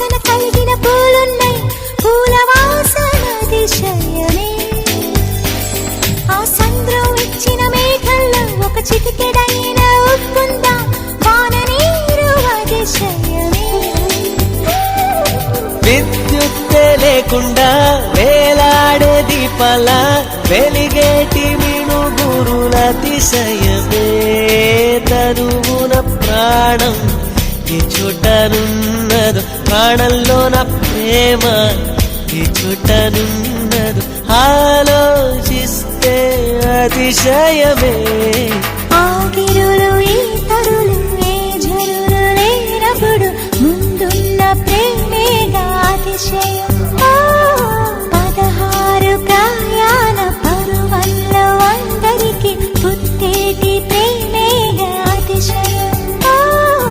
వాసన కలిగిన పూలున్నాయి, పూల వాసన అతిశయమే. ఆ సంద్రం ఇచ్చిన మేఘల్లో ఒక చిటికెడైన ఉప్పుందా, వాన నీరు అతిశయమే. విద్యుత్తే లేకుండా వేలాడే దీపాల వెలిగేటి మినుగురుల అతిశయమే. తనువున ప్రాణం ఈ చుట్టనున్నదు, ప్రాణంలోన ప్రేమ ఈ చుట్టనున్నదు, ఆలోచిస్తే అతిశయమే. ఆగిరులు ఈ తరులు